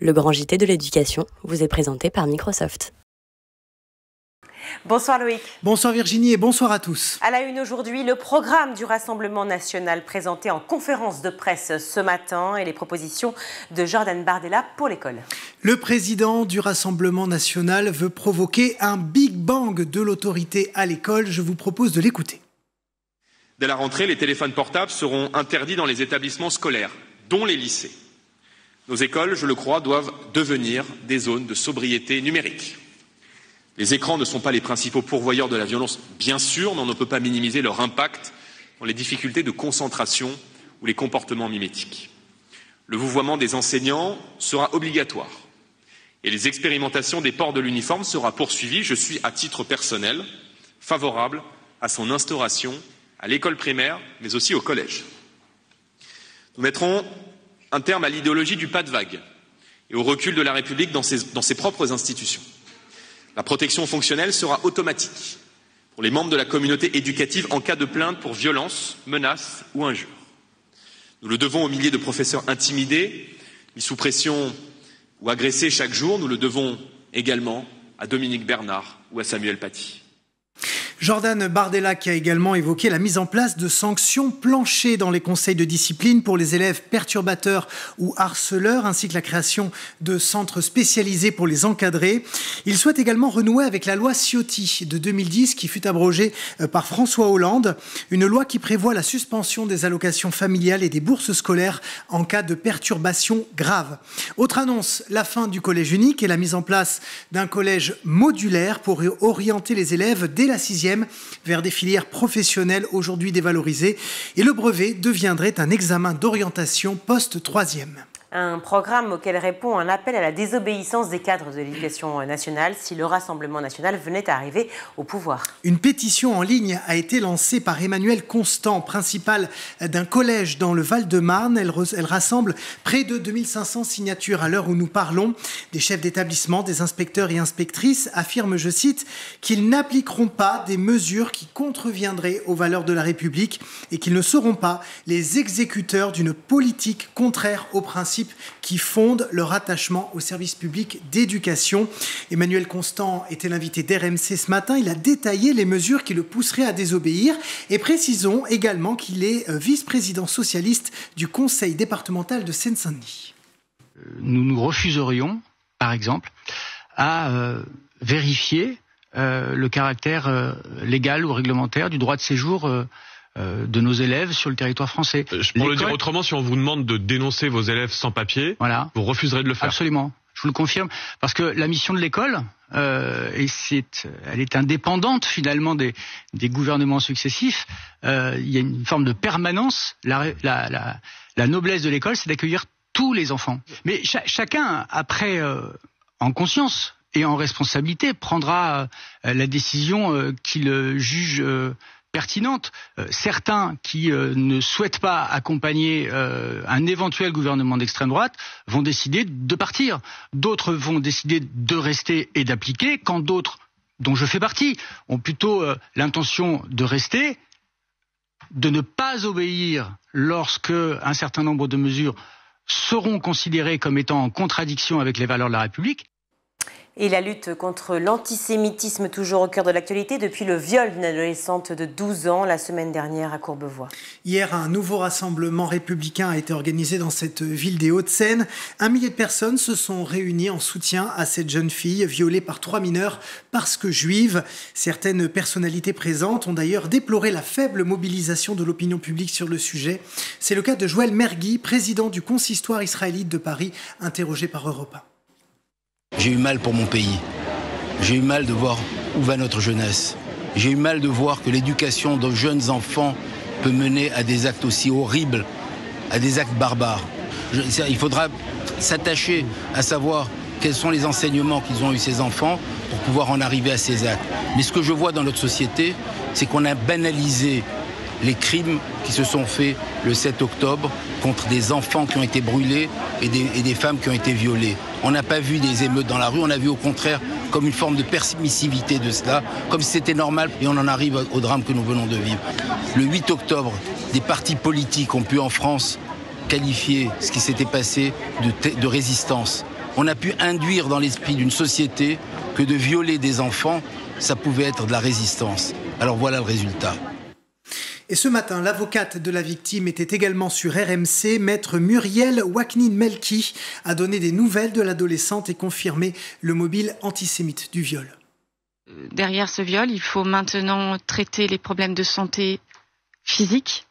Le grand JT de l'éducation vous est présenté par Microsoft. Bonsoir Loïc. Bonsoir Virginie et bonsoir à tous. À la une aujourd'hui, le programme du Rassemblement national présenté en conférence de presse ce matin et les propositions de Jordan Bardella pour l'école. Le président du Rassemblement national veut provoquer un Big Bang de l'autorité à l'école. Je vous propose de l'écouter. Dès la rentrée, les téléphones portables seront interdits dans les établissements scolaires, dont les lycées. Nos écoles, je le crois, doivent devenir des zones de sobriété numérique. Les écrans ne sont pas les principaux pourvoyeurs de la violence, bien sûr, mais on ne peut pas minimiser leur impact dans les difficultés de concentration ou les comportements mimétiques. Le vouvoiement des enseignants sera obligatoire et les expérimentations des ports de l'uniforme sera poursuivies. Je suis, à titre personnel, favorable à son instauration à l'école primaire, mais aussi au collège. Nous mettrons un terme à l'idéologie du pas de vague et au recul de la République dans ses propres institutions. La protection fonctionnelle sera automatique pour les membres de la communauté éducative en cas de plainte pour violence, menace ou injure. Nous le devons aux milliers de professeurs intimidés, mis sous pression ou agressés chaque jour. Nous le devons également à Dominique Bernard ou à Samuel Paty. Jordan Bardella qui a également évoqué la mise en place de sanctions planchées dans les conseils de discipline pour les élèves perturbateurs ou harceleurs, ainsi que la création de centres spécialisés pour les encadrer. Il souhaite également renouer avec la loi Ciotti de 2010 qui fut abrogée par François Hollande, une loi qui prévoit la suspension des allocations familiales et des bourses scolaires en cas de perturbations graves. Autre annonce, la fin du collège unique et la mise en place d'un collège modulaire pour orienter les élèves dès la 6e vers des filières professionnelles aujourd'hui dévalorisées, et le brevet deviendrait un examen d'orientation post-3e. Un programme auquel répond un appel à la désobéissance des cadres de l'éducation nationale si le Rassemblement national venait à arriver au pouvoir. Une pétition en ligne a été lancée par Emmanuel Constant, principal d'un collège dans le Val-de-Marne. Elle rassemble près de 2500 signatures à l'heure où nous parlons. Des chefs d'établissement, des inspecteurs et inspectrices affirment, je cite, qu'ils n'appliqueront pas des mesures qui contreviendraient aux valeurs de la République et qu'ils ne seront pas les exécuteurs d'une politique contraire aux principes qui fondent leur attachement au service public d'éducation. Emmanuel Constant était l'invité d'RMC ce matin. Il a détaillé les mesures qui le pousseraient à désobéir. Et précisons également qu'il est vice-président socialiste du conseil départemental de Seine-Saint-Denis. Nous nous refuserions, par exemple, à vérifier le caractère légal ou réglementaire du droit de séjour de nos élèves sur le territoire français. Pour le dire autrement, si on vous demande de dénoncer vos élèves sans papier, voilà, vous refuserez de le faire. Absolument, je vous le confirme, parce que la mission de l'école, elle est indépendante finalement des gouvernements successifs. Il y a une forme de permanence. La noblesse de l'école, c'est d'accueillir tous les enfants. Mais chacun, après, en conscience et en responsabilité, prendra la décision qu'il juge pertinente. Certains qui ne souhaitent pas accompagner un éventuel gouvernement d'extrême droite vont décider de partir. D'autres vont décider de rester et d'appliquer, quand d'autres, dont je fais partie, ont plutôt l'intention de rester, de ne pas obéir lorsque un certain nombre de mesures seront considérées comme étant en contradiction avec les valeurs de la République. Et la lutte contre l'antisémitisme toujours au cœur de l'actualité depuis le viol d'une adolescente de 12 ans la semaine dernière à Courbevoie. Hier, un nouveau rassemblement républicain a été organisé dans cette ville des Hauts-de-Seine. 1 millier de personnes se sont réunies en soutien à cette jeune fille violée par 3 mineurs parce que juive. Certaines personnalités présentes ont d'ailleurs déploré la faible mobilisation de l'opinion publique sur le sujet. C'est le cas de Joël Mergui, président du consistoire israélite de Paris, interrogé par Europe 1. J'ai eu mal pour mon pays. J'ai eu mal de voir où va notre jeunesse. J'ai eu mal de voir que l'éducation de jeunes enfants peut mener à des actes aussi horribles, à des actes barbares. Il faudra s'attacher à savoir quels sont les enseignements qu'ils ont eu ces enfants pour pouvoir en arriver à ces actes. Mais ce que je vois dans notre société, c'est qu'on a banalisé les crimes qui se sont faits le 7 octobre contre des enfants qui ont été brûlés et des femmes qui ont été violées. On n'a pas vu des émeutes dans la rue, on a vu au contraire comme une forme de permissivité de cela, comme si c'était normal, et on en arrive au drame que nous venons de vivre. Le 8 octobre, des partis politiques ont pu en France qualifier ce qui s'était passé de résistance. On a pu induire dans l'esprit d'une société que de violer des enfants, ça pouvait être de la résistance. Alors voilà le résultat. Et ce matin, l'avocate de la victime était également sur RMC. Maître Muriel Waknin-Melki a donné des nouvelles de l'adolescente et confirmé le mobile antisémite du viol. Derrière ce viol, il faut maintenant traiter les problèmes de santé physique,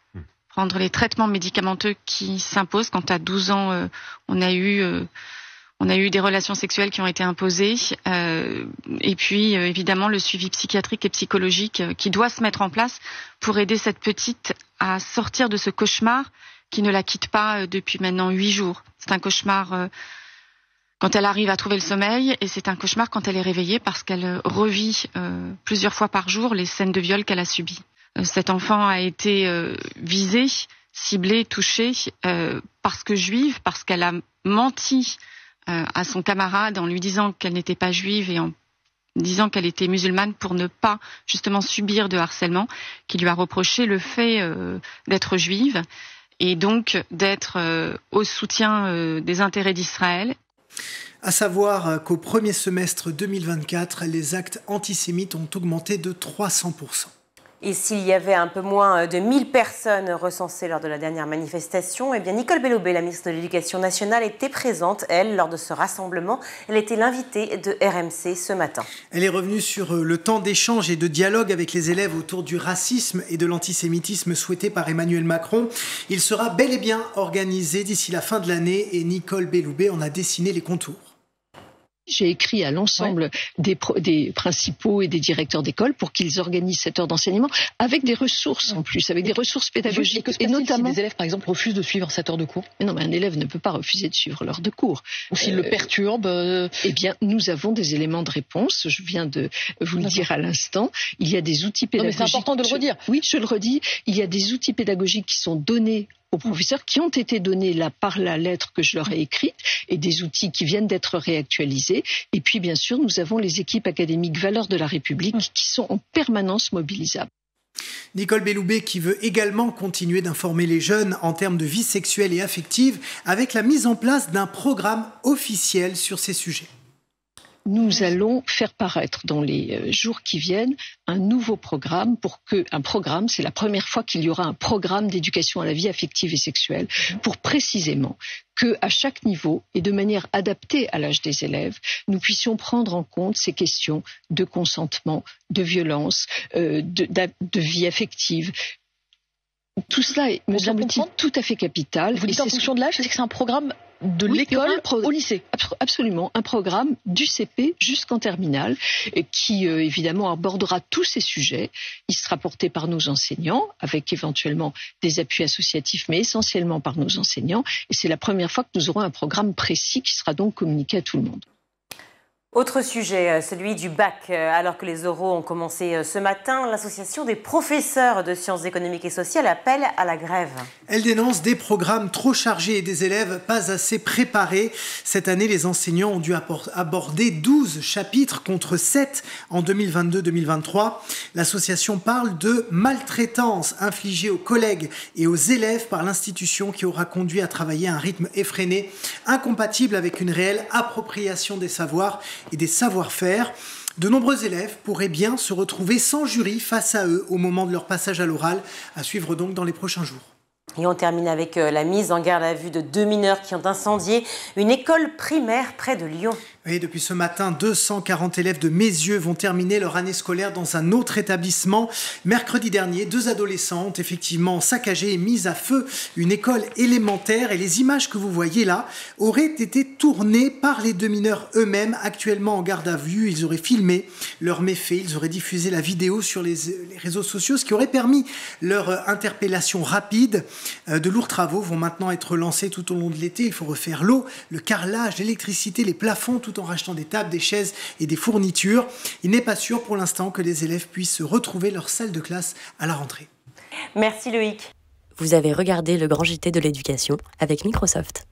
prendre les traitements médicamenteux qui s'imposent. Quand à 12 ans, on a eu des relations sexuelles qui ont été imposées. Et puis, évidemment, le suivi psychiatrique et psychologique qui doit se mettre en place pour aider cette petite à sortir de ce cauchemar qui ne la quitte pas depuis maintenant 8 jours. C'est un cauchemar quand elle arrive à trouver le sommeil et c'est un cauchemar quand elle est réveillée parce qu'elle revit plusieurs fois par jour les scènes de viol qu'elle a subies. Cet enfant a été visée, ciblée, touchée parce que juive, parce qu'elle a menti à son camarade en lui disant qu'elle n'était pas juive et en disant qu'elle était musulmane pour ne pas justement subir de harcèlement, qui lui a reproché le fait d'être juive et donc d'être au soutien des intérêts d'Israël. À savoir qu'au premier semestre 2024, les actes antisémites ont augmenté de 300%. Et s'il y avait un peu moins de 1000 personnes recensées lors de la dernière manifestation, eh bien Nicole Belloubet, la ministre de l'Éducation nationale, était présente, elle, lors de ce rassemblement. Elle était l'invitée de RMC ce matin. Elle est revenue sur le temps d'échange et de dialogue avec les élèves autour du racisme et de l'antisémitisme souhaité par Emmanuel Macron. Il sera bel et bien organisé d'ici la fin de l'année et Nicole Belloubet en a dessiné les contours. J'ai écrit à l'ensemble des principaux et des directeurs d'école pour qu'ils organisent cette heure d'enseignement avec des ressources en plus, avec des ressources pédagogiques. Et notamment, si des élèves, par exemple, refusent de suivre cette heure de cours. Mais non, mais un élève ne peut pas refuser de suivre l'heure de cours. Ou s'il le perturbe. Eh bien, nous avons des éléments de réponse. Je viens de vous le dire à l'instant. Il y a des outils pédagogiques. Non, mais c'est important de le redire. Oui, je le redis. Il y a des outils pédagogiques qui sont donnés aux professeurs, qui ont été donnés là par la lettre que je leur ai écrite, et des outils qui viennent d'être réactualisés. Et puis, bien sûr, nous avons les équipes académiques Valeurs de la République qui sont en permanence mobilisables. Nicole Belloubet qui veut également continuer d'informer les jeunes en termes de vie sexuelle et affective avec la mise en place d'un programme officiel sur ces sujets. Nous allons faire paraître dans les jours qui viennent un nouveau programme c'est la première fois qu'il y aura un programme d'éducation à la vie affective et sexuelle pour précisément qu'à chaque niveau et de manière adaptée à l'âge des élèves, nous puissions prendre en compte ces questions de consentement, de violence, de vie affective. Tout cela est, me semble-t-il, tout à fait capital. Vous dites en fonction de l'âge, c'est que c'est un programme de l'école au lycée. Absolument, un programme du CP jusqu'en terminale qui évidemment abordera tous ces sujets. Il sera porté par nos enseignants avec éventuellement des appuis associatifs mais essentiellement par nos enseignants et c'est la première fois que nous aurons un programme précis qui sera donc communiqué à tout le monde. Autre sujet, celui du bac. Alors que les oraux ont commencé ce matin, l'association des professeurs de sciences économiques et sociales appelle à la grève. Elle dénonce des programmes trop chargés et des élèves pas assez préparés. Cette année, les enseignants ont dû aborder 12 chapitres contre 7 en 2022-2023. L'association parle de maltraitance infligée aux collègues et aux élèves par l'institution qui aura conduit à travailler à un rythme effréné, incompatible avec une réelle appropriation des savoirs et des savoir-faire. De nombreux élèves pourraient bien se retrouver sans jury face à eux au moment de leur passage à l'oral, à suivre donc dans les prochains jours. Et on termine avec la mise en garde à vue de 2 mineurs qui ont incendié une école primaire près de Lyon. Oui, depuis ce matin, 240 élèves de Mézieux vont terminer leur année scolaire dans un autre établissement. Mercredi dernier, 2 adolescents ont effectivement saccagé et mis à feu une école élémentaire. Et les images que vous voyez là auraient été tournées par les 2 mineurs eux-mêmes, actuellement en garde à vue. Ils auraient filmé leurs méfaits, ils auraient diffusé la vidéo sur les réseaux sociaux, ce qui aurait permis leur interpellation rapide. De lourds travaux vont maintenant être lancés tout au long de l'été. Il faut refaire l'eau, le carrelage, l'électricité, les plafonds, tout en rachetant des tables, des chaises et des fournitures. Il n'est pas sûr pour l'instant que les élèves puissent retrouver leur salle de classe à la rentrée. Merci Loïc. Vous avez regardé le Grand JT de l'éducation avec Microsoft.